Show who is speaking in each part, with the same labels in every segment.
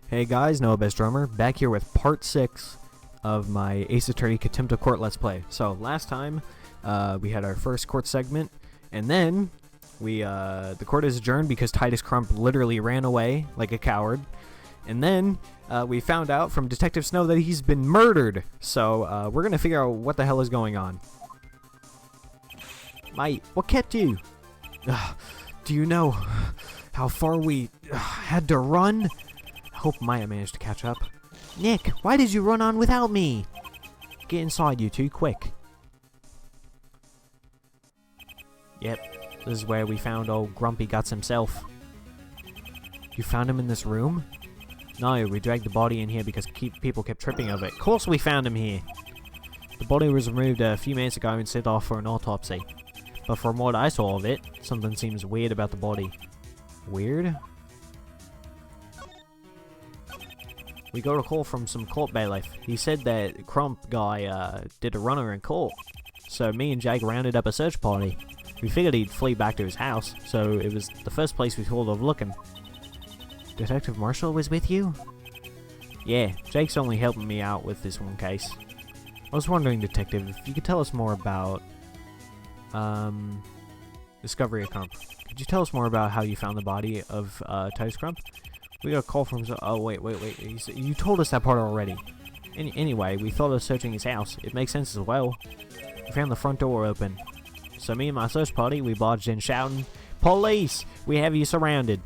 Speaker 1: Hey guys, Noah Best Drummer, back here with part 6 of my Ace Attorney Contempt of Court Let's Play. So last time, we had our first court segment, and then the court is adjourned because Titus Crump literally ran away like a coward. And then we found out from Detective Snow that he's been murdered. So we're gonna figure out what the hell is going on. Mate, what kept you? Do you know how far we had to run? I hope Maya managed to catch up. Nick, why did you run on without me? Get inside, you two, quick. Yep, this is where we found old Grumpy Guts himself. You found him in this room? No, we dragged the body in here because people kept tripping over it. Of course we found him here. The body was removed a few minutes ago and sent off for an autopsy. But from what I saw of it, something seems weird about the body. Weird? We got a call from some court bailiff. He said that Crump guy did a runner in court. So me and Jake rounded up a search party. We figured he'd flee back to his house, so it was the first place we thought of looking. Detective Marshall was with you? Yeah, Jake's only helping me out with this one case. I was wondering, Detective, if you could tell us more about discovery of Crump. Could you tell us more about how you found the body of Titus Crump? We got a call from... Oh, wait. You told us that part already. Anyway, we thought of searching his house. It makes sense as well. We found the front door open. So me and my search party, we barged in shouting, "Police! We have you surrounded!"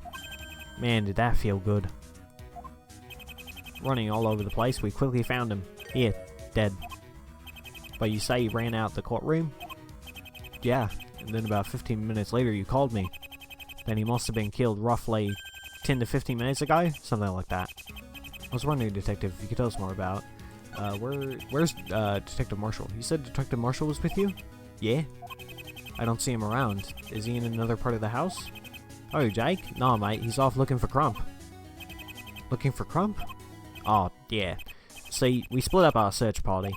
Speaker 1: Man, did that feel good. Running all over the place, we quickly found him. Here, dead. But you say he ran out the courtroom? Yeah, and then about 15 minutes later you called me. Then he must have been killed roughly 10 to 15 minutes ago? Something like that. I was wondering, Detective, if you could tell us more about... where's Detective Marshall? You said Detective Marshall was with you? Yeah. I don't see him around. Is he in another part of the house? Oh, Jake? Nah, mate, he's off looking for Crump. Looking for Crump? Oh, yeah. See, we split up our search party.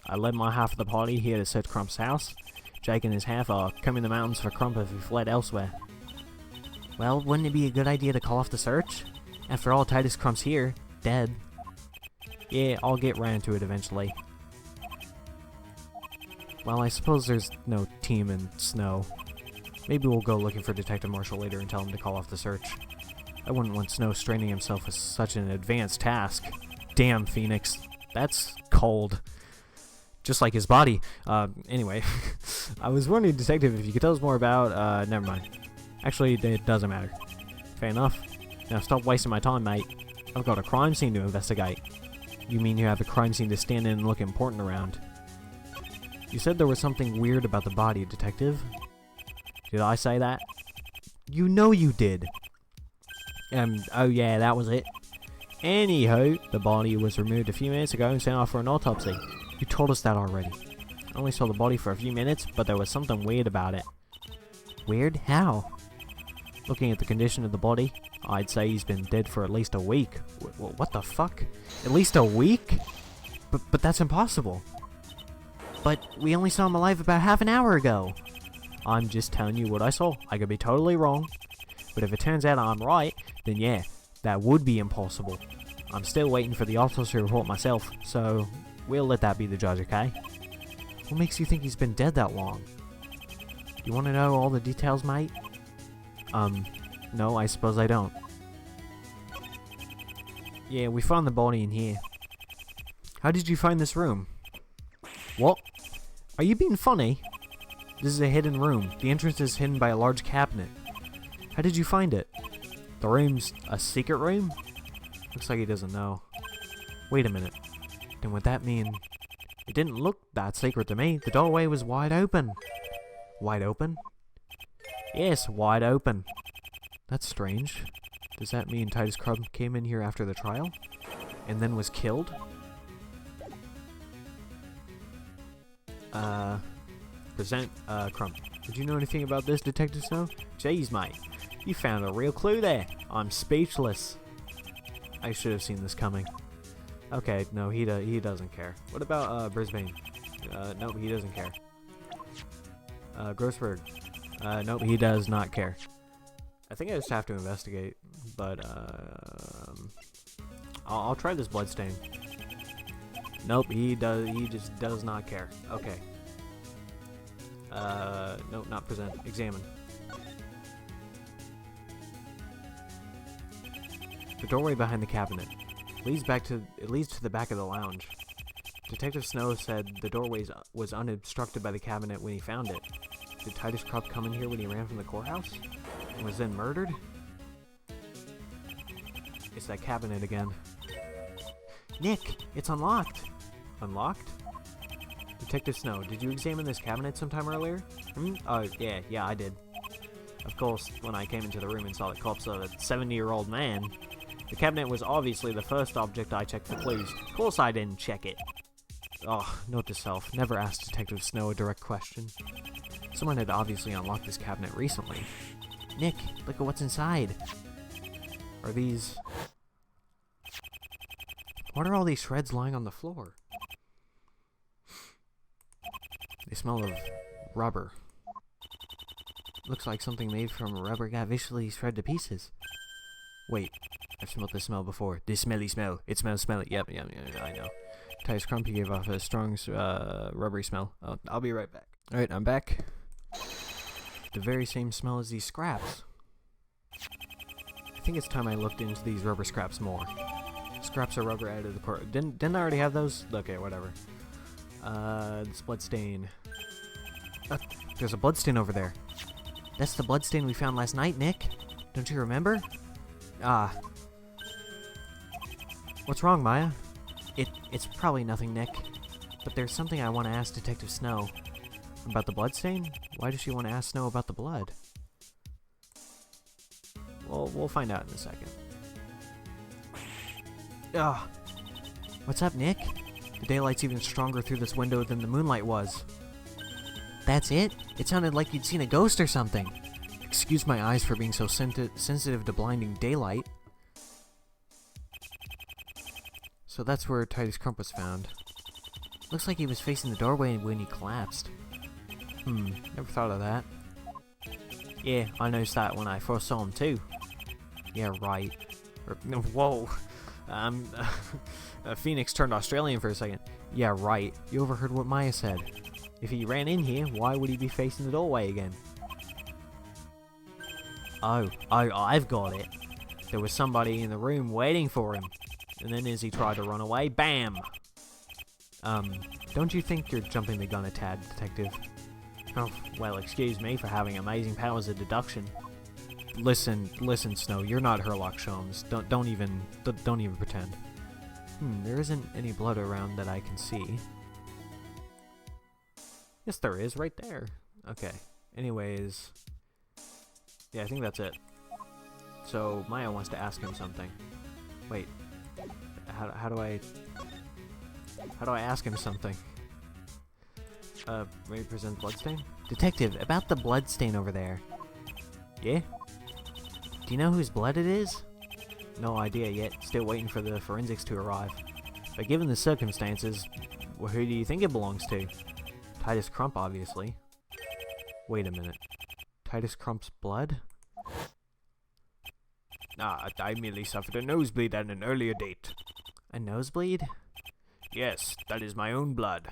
Speaker 1: I led my half of the party here to search Crump's house. Jake and his half are coming to the mountains for Crump if he fled elsewhere. Well, wouldn't it be a good idea to call off the search? After all, Titus Crump's here, dead. Yeah, I'll get round to it eventually. Well, I suppose there's no team in Snow. Maybe we'll go looking for Detective Marshall later and tell him to call off the search. I wouldn't want Snow straining himself with such an advanced task. Damn, Phoenix. That's cold. Just like his body. Anyway. I was wondering, Detective, if you could tell us more about, never mind. Actually, it doesn't matter. Fair enough. Now stop wasting my time, mate. I've got a crime scene to investigate. You mean you have a crime scene to stand in and look important around? You said there was something weird about the body, Detective. Did I say that? You know you did. Oh yeah, that was it. Anyhow, the body was removed a few minutes ago and sent off for an autopsy. You told us that already. I only saw the body for a few minutes, but there was something weird about it. Weird? How? Looking at the condition of the body, I'd say he's been dead for at least a week. What the fuck? At least a week? But that's impossible. But we only saw him alive about half an hour ago. I'm just telling you what I saw. I could be totally wrong. But if it turns out I'm right, then yeah, that would be impossible. I'm still waiting for the autopsy report myself, so we'll let that be the judge, okay? What makes you think he's been dead that long? Do you want to know all the details, mate? No, I suppose I don't. Yeah, we found the body in here. How did you find this room? What? Are you being funny? This is a hidden room. The entrance is hidden by a large cabinet. How did you find it? The room's a secret room? Looks like he doesn't know. Wait a minute. Then would that mean... It didn't look that secret to me. The doorway was wide open. Wide open? Yes, wide open. That's strange. Does that mean Titus Crump came in here after the trial? And then was killed? Present, Crump. Did you know anything about this, Detective Snow? Jeez, mate. You found a real clue there. I'm speechless. I should have seen this coming. Okay, no, he doesn't care. What about, Brisbane? Nope, he doesn't care. Grossberg. Nope, he does not care. I think I just have to investigate, but, I'll try this bloodstain. Nope, he just does not care. Okay. Nope, not present. Examine. The doorway behind the cabinet leads to the back of the lounge. Detective Snow said the doorway was unobstructed by the cabinet when he found it. Did Titus Crump come in here when he ran from the courthouse? And was then murdered? It's that cabinet again. Nick, it's unlocked. Unlocked? Detective Snow, did you examine this cabinet sometime earlier? Oh, yeah, I did. Of course, when I came into the room and saw the corpse of a 70-year-old man, the cabinet was obviously the first object I checked for clues. Of course I didn't check it. Oh, note to self, never ask Detective Snow a direct question. Someone had obviously unlocked this cabinet recently. Nick, look at what's inside. Are these... What are all these shreds lying on the floor? They smell of rubber. Looks like something made from rubber got viciously shredded to pieces. Wait, I've smelled this smell before. This smelly smell. It smells smelly. Yep, I know. Titus Crump gave off a strong, rubbery smell. I'll be right back. Alright, I'm back. The very same smell as these scraps. I think it's time I looked into these rubber scraps more. Scraps are rubber added to the core. Didn't I already have those? Okay, whatever. This bloodstain. There's a bloodstain over there. That's the bloodstain we found last night, Nick. Don't you remember? Ah. What's wrong, Maya? It's probably nothing, Nick. But there's something I want to ask Detective Snow. About the bloodstain? Why does she want to ask Snow about the blood? Well, we'll find out in a second. Ugh. What's up, Nick? The daylight's even stronger through this window than the moonlight was. That's it? It sounded like you'd seen a ghost or something. Excuse my eyes for being so sensitive to blinding daylight. So that's where Titus Crump was found. Looks like he was facing the doorway when he collapsed. Never thought of that. Yeah, I noticed that when I first saw him too. Yeah, right. Whoa. Phoenix turned Australian for a second. Yeah, right. You overheard what Maya said. If he ran in here, why would he be facing the doorway again? Oh, I've got it. There was somebody in the room waiting for him. And then as he tried to run away, BAM! Don't you think you're jumping the gun a tad, Detective? Oh, well, excuse me for having amazing powers of deduction. Listen, Snow, you're not Sherlock Holmes. Don't even pretend. There isn't any blood around that I can see. Yes, there is, right there. Okay. Anyways, yeah, I think that's it. So Maya wants to ask him something. Wait, how do I ask him something? Maybe present bloodstain? Detective, about the bloodstain over there. Yeah? Do you know whose blood it is? No idea yet. Still waiting for the forensics to arrive. But given the circumstances, well, who do you think it belongs to? Titus Crump, obviously. Wait a minute. Titus Crump's blood? I merely suffered a nosebleed at an earlier date. A nosebleed? Yes, that is my own blood.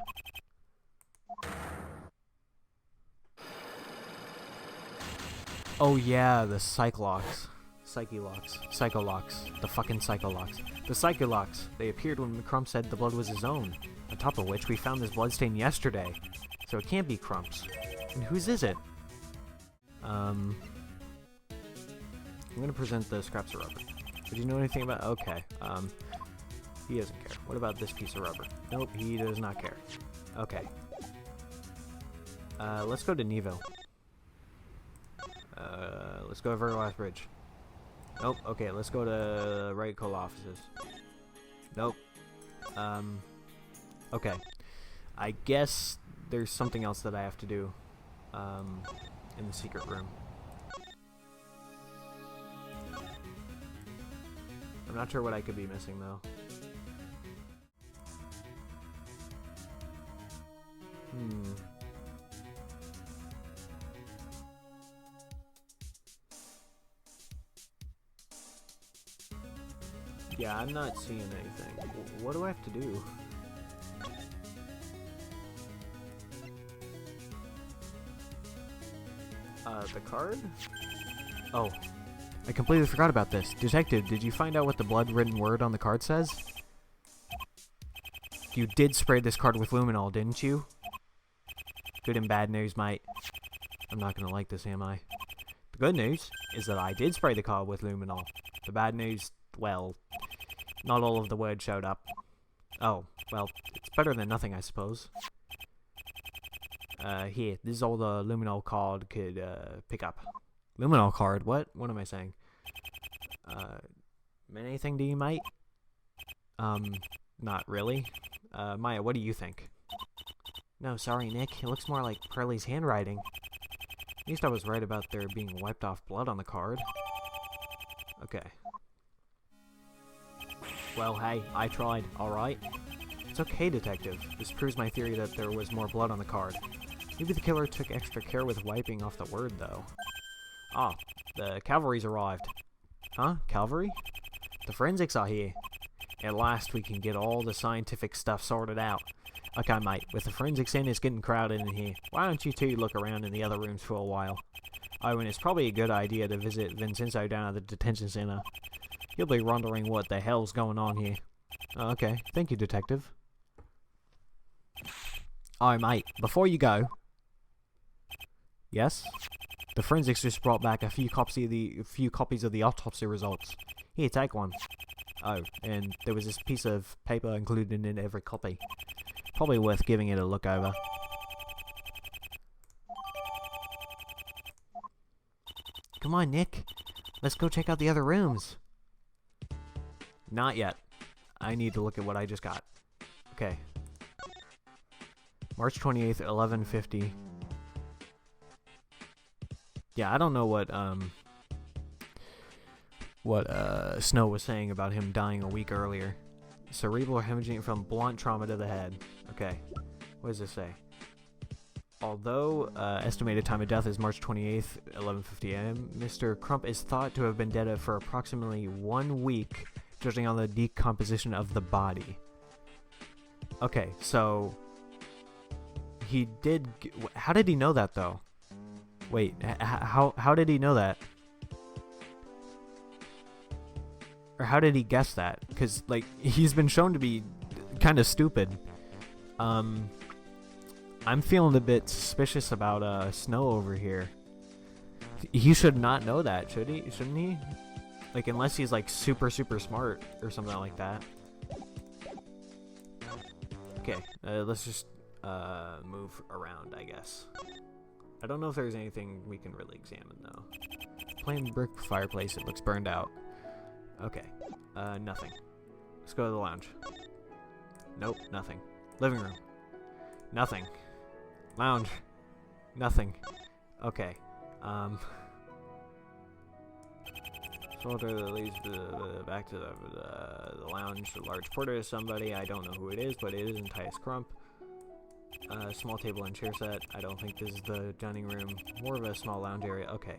Speaker 1: Oh yeah, the Psycholocks. The fucking Psycholocks. The Psycholocks. They appeared when Crump said the blood was his own. On top of which, we found this bloodstain yesterday. So it can't be Crump's. And whose is it? I'm gonna present the scraps of rubber. Did you know anything about... Okay, he doesn't care. What about this piece of rubber? Nope, he does not care. Okay. Let's go to Nevo. Let's go to Verglass Bridge. Nope, okay, let's go to Right Coal offices. Nope. Okay. I guess there's something else that I have to do, in the secret room. I'm not sure what I could be missing, though. Yeah, I'm not seeing anything. What do I have to do? The card? Oh, I completely forgot about this. Detective, did you find out what the blood-written word on the card says? You did spray this card with luminol, didn't you? Good and bad news, mate. I'm not gonna like this, am I? The good news is that I did spray the card with luminol. The bad news, well, not all of the words showed up. Oh, well, it's better than nothing, I suppose. Here, this is all the luminol card could, pick up. Luminol card? What? What am I saying? Anything to you, mate? Not really. Maya, what do you think? No, sorry, Nick. It looks more like Pearlie's handwriting. At least I was right about there being wiped off blood on the card. Okay. Well, hey, I tried, alright? It's okay, Detective. This proves my theory that there was more blood on the card. Maybe the killer took extra care with wiping off the word, though. Ah, the cavalry's arrived. Huh? Cavalry? The forensics are here. At last we can get all the scientific stuff sorted out. Okay, mate, with the forensics in, it's getting crowded in here. Why don't you two look around in the other rooms for a while? Oh, and it's probably a good idea to visit Vincenzo down at the detention center. He'll be wondering what the hell's going on here. Oh, okay, thank you, Detective. Oh, mate, before you go... Yes? The forensics just brought back a few copies of the autopsy results. Here, take one. Oh, and there was this piece of paper included in every copy. Probably worth giving it a look over. Come on, Nick. Let's go check out the other rooms. Not yet. I need to look at what I just got. Okay. March 28th, 11:50. Yeah, I don't know what Snow was saying about him dying a week earlier. Cerebral hemorrhaging from blunt trauma to the head. Okay. What does this say? Although estimated time of death is March 28th, 11:50 a.m., Mr. Crump is thought to have been dead for approximately 1 week, judging on the decomposition of the body. Okay, so he did... How did he know that, though? Wait, how did he know that? Or how did he guess that? Because, like, he's been shown to be kind of stupid. I'm feeling a bit suspicious about Snow over here. He should not know that, should he? Shouldn't he? Like, unless he's, like, super smart or something like that. Okay, let's just move around, I guess. I don't know if there's anything we can really examine, though. Plain brick fireplace, it looks burned out. Okay, nothing. Let's go to the lounge. Nope, nothing. Living room. Nothing. Lounge. Nothing. Okay, Soldier leads back to the lounge. A large portrait of somebody. I don't know who it is, but it isn't Tyus Crump. Small table and chair set. I don't think this is the dining room. More of a small lounge area. Okay.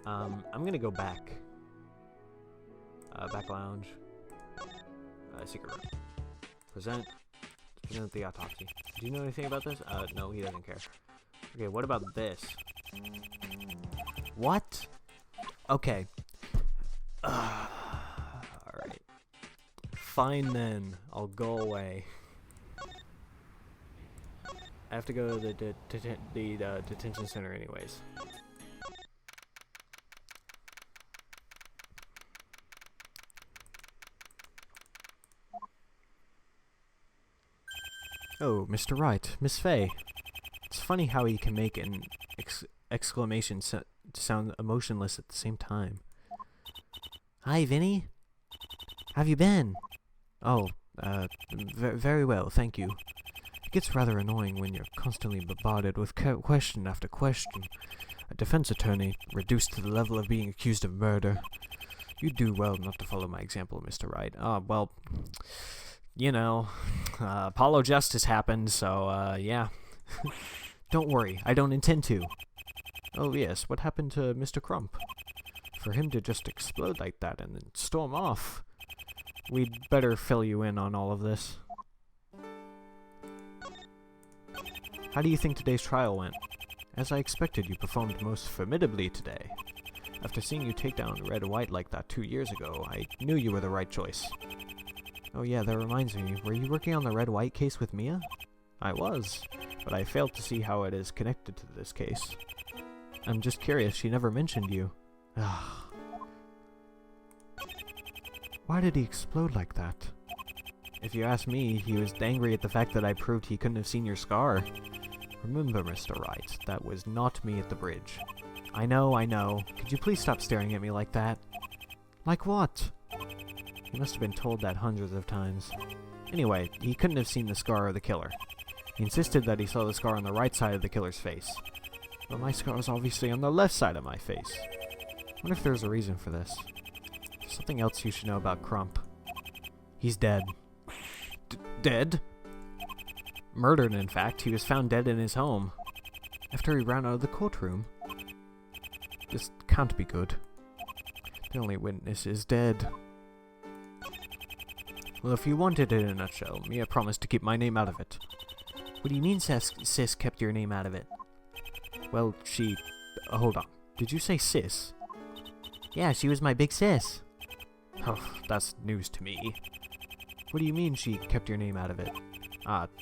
Speaker 1: I'm gonna go back. Back lounge. Secret room. Present the autopsy. Do you know anything about this? No, he doesn't care. Okay, what about this? What? Okay. Alright. Fine then. I'll go away. I have to go to the detention center anyways. Oh, Mr. Wright, Miss Fay. It's funny how he can make an exclamation sound emotionless at the same time. Hi, Vinny. How have you been? Oh, very well, thank you. It gets rather annoying when you're constantly bombarded with question after question. A defense attorney reduced to the level of being accused of murder. You'd do well not to follow my example, Mr. Wright. Well, you know, Apollo Justice happened, so, yeah. Don't worry, I don't intend to. Oh, yes, what happened to Mr. Crump? For him to just explode like that and then storm off. We'd better fill you in on all of this. How do you think today's trial went? As I expected, you performed most formidably today. After seeing you take down Red White like that 2 years ago, I knew you were the right choice. Oh yeah, that reminds me, were you working on the Red White case with Mia? I was, but I failed to see how it is connected to this case. I'm just curious, she never mentioned you. Why did he explode like that? If you ask me, he was angry at the fact that I proved he couldn't have seen your scar. Remember, Mr. Wright, that was not me at the bridge. I know, I know. Could you please stop staring at me like that? Like what? He must have been told that hundreds of times. Anyway, he couldn't have seen the scar or the killer. He insisted that he saw the scar on the right side of the killer's face. But my scar was obviously on the left side of my face. I wonder if there's a reason for this. Something else you should know about Crump. He's dead. Dead? Murdered, in fact. He was found dead in his home. After he ran out of the courtroom. This can't be good. The only witness is dead. Well, if you wanted it in a nutshell, Mia promised to keep my name out of it. What do you mean Sis kept your name out of it? Well, she... hold on. Did you say Sis? Yeah, she was my big sis. Oh, that's news to me. What do you mean she kept your name out of it?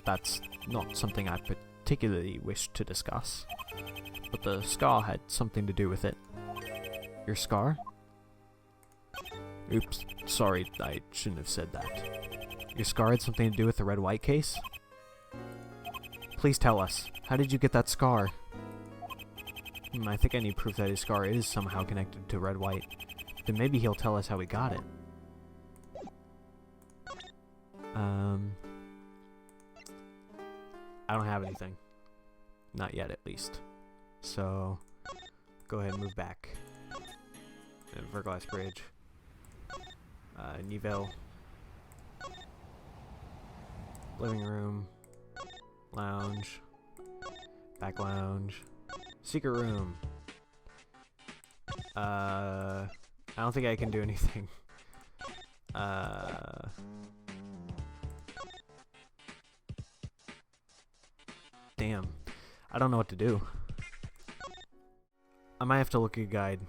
Speaker 1: That's not something I particularly wish to discuss. But the scar had something to do with it. Your scar? Oops, sorry, I shouldn't have said that. Your scar had something to do with the Red White case? Please tell us. How did you get that scar? I think I need proof that his scar is somehow connected to Red White. Then maybe he'll tell us how he got it. I don't have anything. Not yet, at least. So, go ahead and move back. Verglass Bridge. Neville. Living room. Lounge. Back lounge. Secret room. I don't think I can do anything. Damn. I don't know what to do. I might have to look at a guide.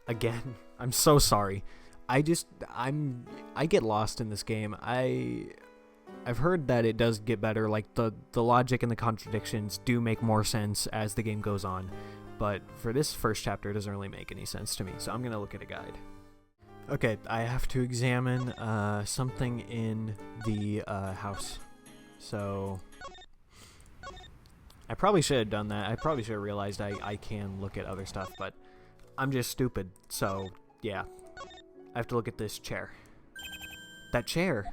Speaker 1: Again. I'm so sorry. I get lost in this game. I've heard that it does get better, like the logic and the contradictions do make more sense as the game goes on, but for this first chapter it doesn't really make any sense to me, so I'm gonna look at a guide. Okay, I have to examine something in the house. So I probably should have done that. I probably should have realized I can look at other stuff, but I'm just stupid, so yeah. I have to look at this chair. That chair!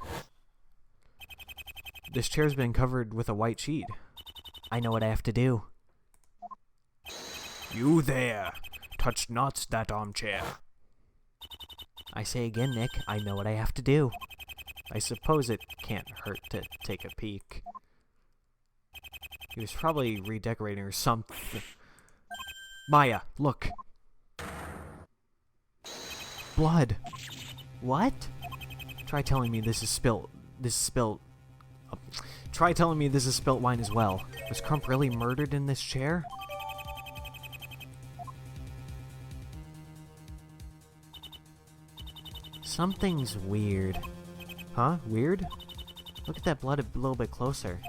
Speaker 1: This chair's been covered with a white sheet. I know what I have to do. You there! Touch not that armchair. I say again, Nick, I know what I have to do. I suppose it can't hurt to take a peek. He was probably redecorating or something. Maya, look! Blood! What? Try telling me this is spilt wine as well. Was Crump really murdered in this chair? Something's weird. Huh? Weird? Look at that blood a little bit closer.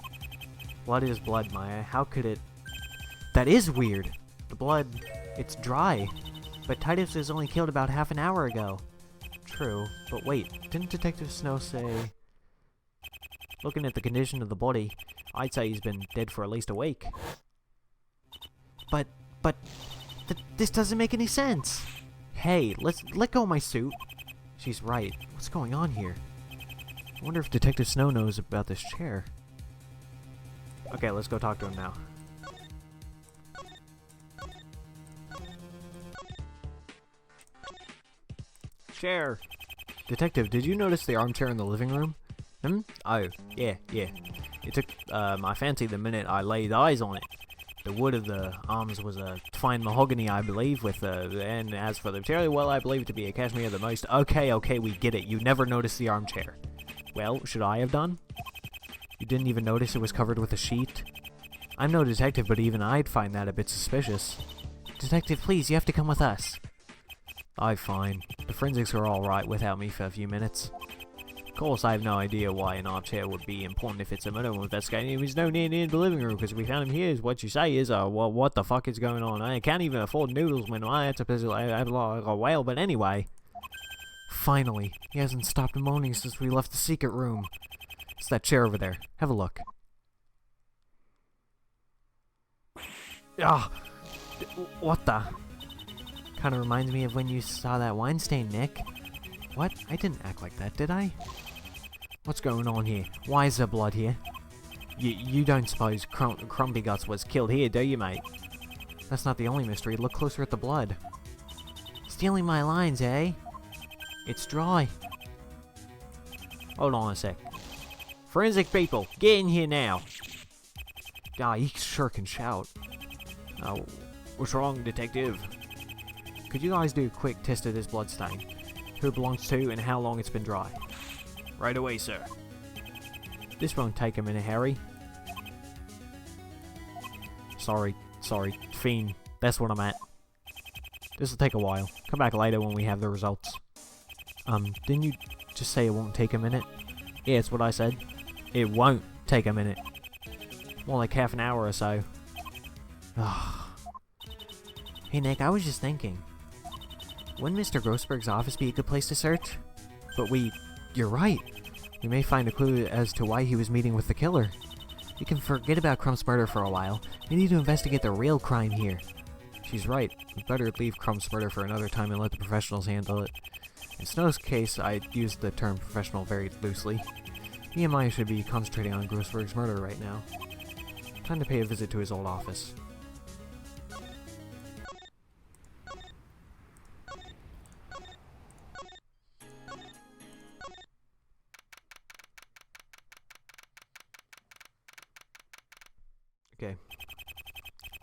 Speaker 1: Blood is blood, Maya. How could it... That is weird! The blood... it's dry. But Titus was only killed about half an hour ago. True, but wait, didn't Detective Snow say... Looking at the condition of the body, I'd say he's been dead for at least a week. But... this doesn't make any sense! Hey, let go of my suit! She's right. What's going on here? I wonder if Detective Snow knows about this chair. Okay, let's go talk to him now. Chair! Detective, did you notice the armchair in the living room? Oh, yeah. It took my fancy the minute I laid eyes on it. The wood of the arms was a fine mahogany, I believe, and as for the material, well, I believe it to be a cashmere the most. Okay, we get it. You never noticed the armchair. Well, should I have done? You didn't even notice it was covered with a sheet? I'm no detective, but even I'd find that a bit suspicious. Detective, please, you have to come with us. Aye, fine. The forensics are alright without me for a few minutes. Of course, I have no idea why an armchair would be important if it's a murder we're investigating. He's no near the living room because we found him here. What you say is, well, what the fuck is going on? I can't even afford noodles when I had to piss like a whale, but anyway. Finally, he hasn't stopped moaning since we left the secret room. It's that chair over there. Have a look. Ah, what the? Kind of reminds me of when you saw that wine stain, Nick. What? I didn't act like that, did I? What's going on here? Why is there blood here? You don't suppose Crumpy Guts was killed here, do you, mate? That's not the only mystery. Look closer at the blood. Stealing my lines, eh? It's dry. Hold on a sec. Forensic people, get in here now. Ah, he sure can shout. Oh, what's wrong, detective? Could you guys do a quick test of this blood stain? Who it belongs to and how long it's been dry? Right away, sir. This won't take a minute, Harry. Sorry, Fiend. That's what I'm at. This will take a while. Come back later when we have the results. Didn't you just say it won't take a minute? Yeah, it's what I said. It won't take a minute. More like half an hour or so. Hey Nick, I was just thinking. Wouldn't Mr. Grossberg's office be a good place to search? But you're right. We may find a clue as to why he was meeting with the killer. We can forget about Crump's murder for a while. We need to investigate the real crime here. She's right. We better leave Crump's murder for another time and let the professionals handle it. In Snow's case, I used the term professional very loosely. He and Maya should be concentrating on Grossberg's murder right now. Time to pay a visit to his old office. Okay.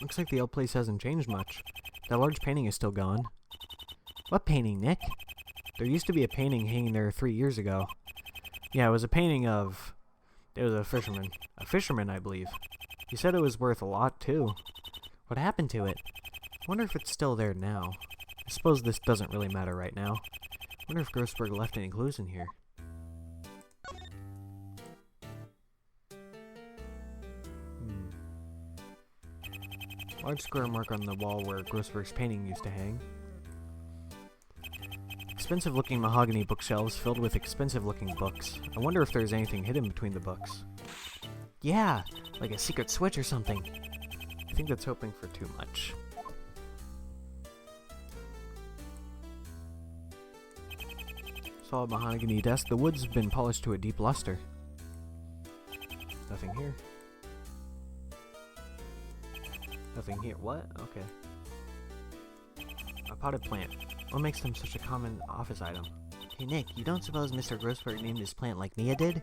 Speaker 1: Looks like the old place hasn't changed much. That large painting is still gone. What painting, Nick? There used to be a painting hanging there 3 years ago. Yeah, it was a painting of... It was a fisherman. A fisherman, I believe. He said it was worth a lot, too. What happened to it? I wonder if it's still there now. I suppose this doesn't really matter right now. I wonder if Grossberg left any clues in here. Large square mark on the wall where Grossberg's painting used to hang. Expensive-looking mahogany bookshelves filled with expensive-looking books. I wonder if there's anything hidden between the books. Yeah, like a secret switch or something. I think that's hoping for too much. Solid mahogany desk. The wood's been polished to a deep luster. Nothing here. Nothing here. What? Okay. A potted plant. What makes them such a common office item? Hey Nick, you don't suppose Mr. Grossberg named his plant like Nia did?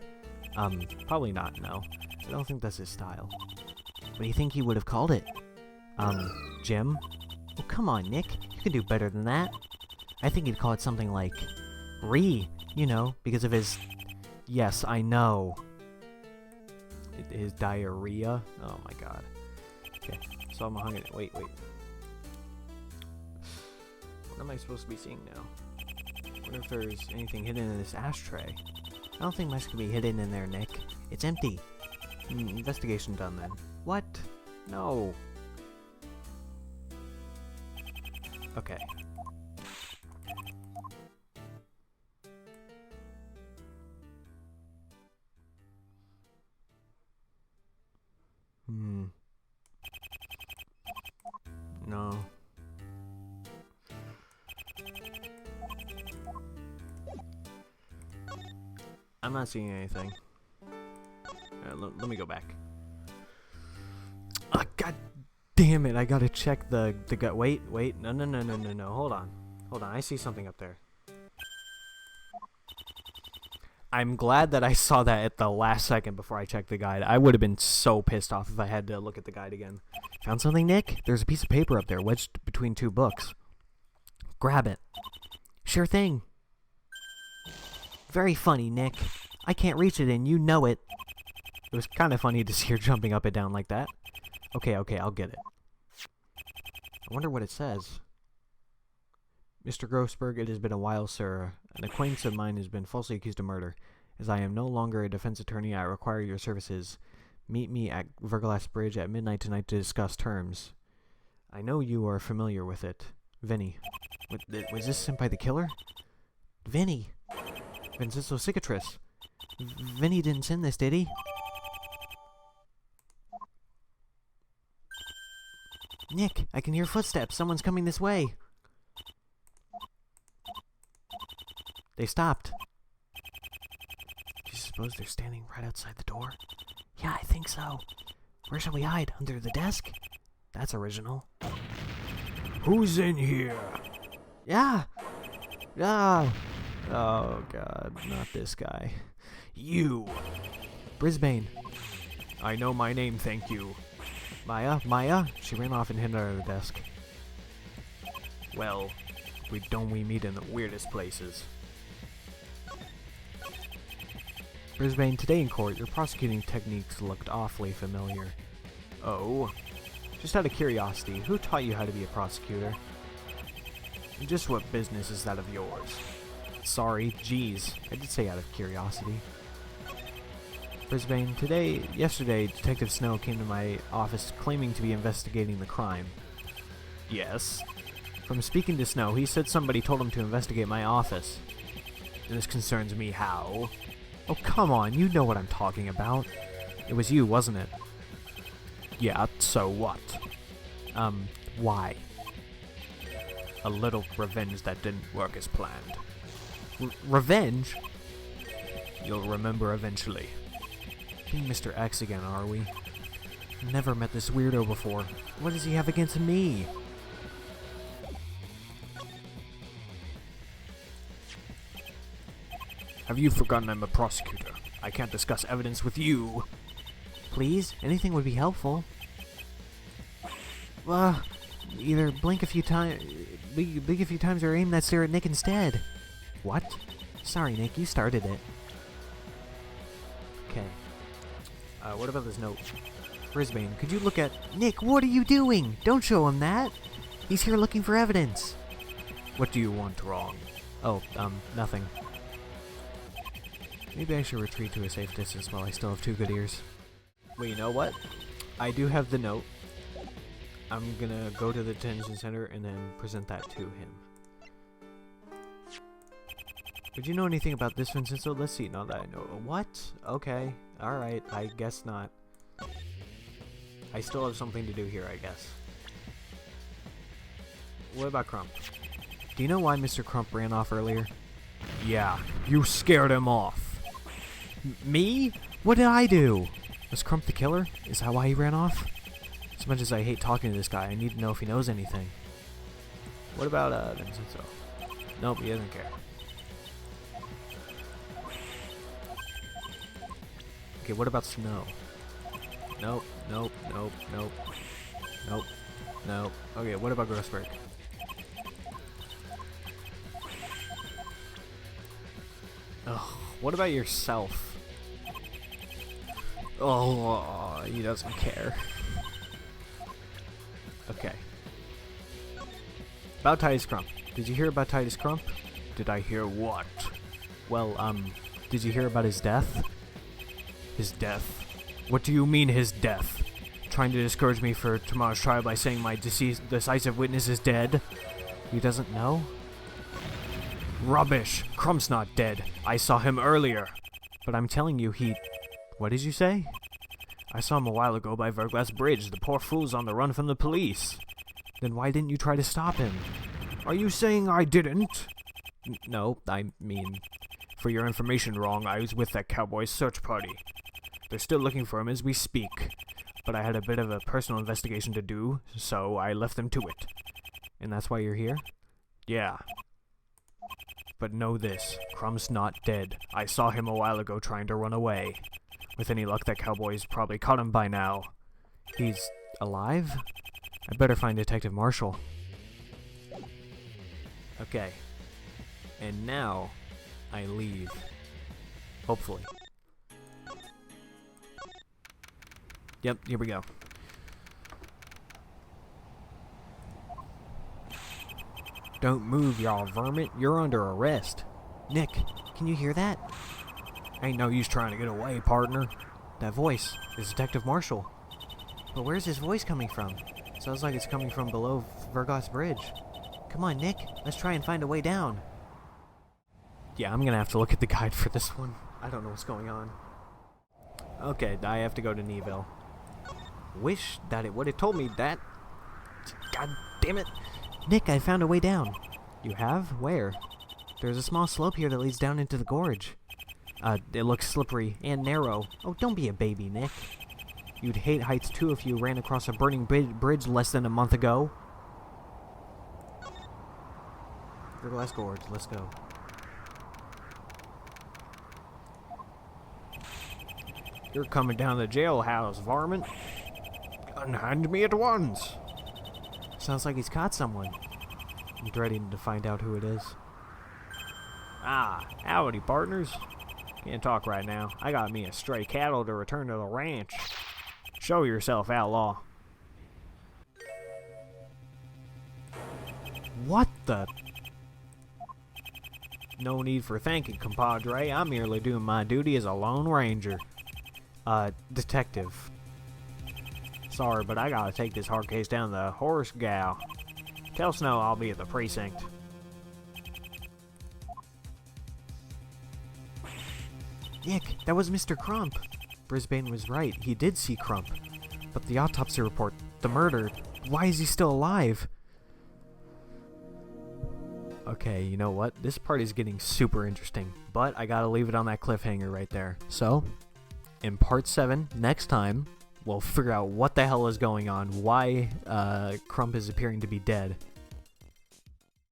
Speaker 1: Probably not, no. I don't think that's his style. What do you think he would have called it? Jim? Oh, come on, Nick. You can do better than that. I think he'd call it something like... Ree. You know, because of his... Yes, I know. His diarrhea? Oh my god. Okay. So I'm hungry. Wait. What am I supposed to be seeing now? I wonder if there's anything hidden in this ashtray. I don't think much can be hidden in there, Nick. It's empty. Investigation done then. What? No. Okay. No. I'm not seeing anything. Let me go back. God damn it! I gotta check the gut. Wait. No. Hold on. I see something up there. I'm glad that I saw that at the last second before I checked the guide. I would have been so pissed off if I had to look at the guide again. Found something, Nick? There's a piece of paper up there wedged between 2 books. Grab it. Sure thing. Very funny, Nick. I can't reach it and you know it. It was kind of funny to see her jumping up and down like that. Okay, I'll get it. I wonder what it says. Mr. Grossberg, it has been a while, sir. An acquaintance of mine has been falsely accused of murder. As I am no longer a defense attorney, I require your services. Meet me at Verglass Bridge at midnight tonight to discuss terms. I know you are familiar with it. Vinny. Was this sent by the killer? Vinny. Vincenzo Cicatrice. Vinny didn't send this, did he? Nick, I can hear footsteps. Someone's coming this way. They stopped. Do you suppose they're standing right outside the door? Yeah, I think so. Where shall we hide? Under the desk? That's original. Who's in here? Yeah. Ah. Oh, God. Not this guy. You. Brisbane. I know my name, thank you. Maya? She ran off and hid under the desk. Well, we meet in the weirdest places. Brisbane, today in court, your prosecuting techniques looked awfully familiar. Oh? Just out of curiosity, who taught you how to be a prosecutor? Just what business is that of yours? Sorry, geez, I did say out of curiosity. Brisbane, yesterday, Detective Snow came to my office claiming to be investigating the crime. Yes? From speaking to Snow, he said somebody told him to investigate my office. And this concerns me how? Oh, come on, you know what I'm talking about. It was you, wasn't it? Yeah, so what? Why? A little revenge that didn't work as planned. Revenge? You'll remember eventually. Being Mr. X again, are we? Never met this weirdo before. What does he have against me? Have you forgotten I'm a prosecutor? I can't discuss evidence with you. Please? Anything would be helpful. Either blink a few times or aim that stare at Nick instead. What? Sorry, Nick, you started it. Okay. What about this note? Brisbane, could you look at... Nick, what are you doing? Don't show him that. He's here looking for evidence. What do you want wrong? Oh, nothing. Maybe I should retreat to a safe distance while I still have 2 good ears. Wait, you know what? I do have the note. I'm gonna go to the detention center and then present that to him. Did you know anything about this, Vincenzo? Let's see, now that I know. What? Okay. Alright, I guess not. I still have something to do here, I guess. What about Crump? Do you know why Mr. Crump ran off earlier? Yeah, you scared him off. Me? What did I do? Was Crump the killer? Is that why he ran off? As much as I hate talking to this guy, I need to know if he knows anything. What about, Vincenzo? Nope, he doesn't care. Okay, what about Snow? Nope. Okay, what about Grossberg? Ugh, what about yourself? Oh, he doesn't care. Okay. About Titus Crump. Did you hear about Titus Crump? Did I hear what? Well, did you hear about his death? His death? What do you mean, his death? Trying to discourage me for tomorrow's trial by saying my decisive witness is dead? He doesn't know? Rubbish! Crump's not dead. I saw him earlier. But I'm telling you, What did you say? I saw him a while ago by Verglass Bridge. The poor fool's on the run from the police. Then why didn't you try to stop him? Are you saying I didn't? No, I mean, for your information wrong, I was with that cowboy search party. They're still looking for him as we speak. But I had a bit of a personal investigation to do, so I left them to it. And that's why you're here? Yeah. But know this, Crump's not dead. I saw him a while ago trying to run away. With any luck, that cowboy's probably caught him by now. He's alive? I better find Detective Marshall. Okay. And now, I leave. Hopefully. Yep, here we go. Don't move, y'all vermin. You're under arrest. Nick, can you hear that? Ain't no use trying to get away, partner. That voice is Detective Marshall. But where's his voice coming from? Sounds like it's coming from below Vergas Bridge. Come on, Nick. Let's try and find a way down. Yeah, I'm gonna have to look at the guide for this one. I don't know what's going on. Okay, I have to go to Neville. Wish that it would have told me that. God damn it. Nick, I found a way down. You have? Where? There's a small slope here that leads down into the gorge. It looks slippery and narrow. Oh, don't be a baby, Nick. You'd hate heights too if you ran across a burning bridge less than a month ago. Verglass Gorge, let's go. You're coming down the jailhouse, varmint. Unhand me at once. Sounds like he's caught someone. I'm dreading to find out who it is. Ah, howdy, partners. Can't talk right now. I got me a stray cattle to return to the ranch. Show yourself, outlaw. What the? No need for thanking, compadre. I'm merely doing my duty as a lone ranger. Detective. Sorry, but I gotta take this hard case down to the horse gal. Tell Snow I'll be at the precinct. Nick, that was Mr. Crump. Brisbane was right. He did see Crump. But the autopsy report, the murder, why is he still alive? Okay, you know what? This part is getting super interesting, but I gotta leave it on that cliffhanger right there. So, in part 7, next time, we'll figure out what the hell is going on, why Crump is appearing to be dead,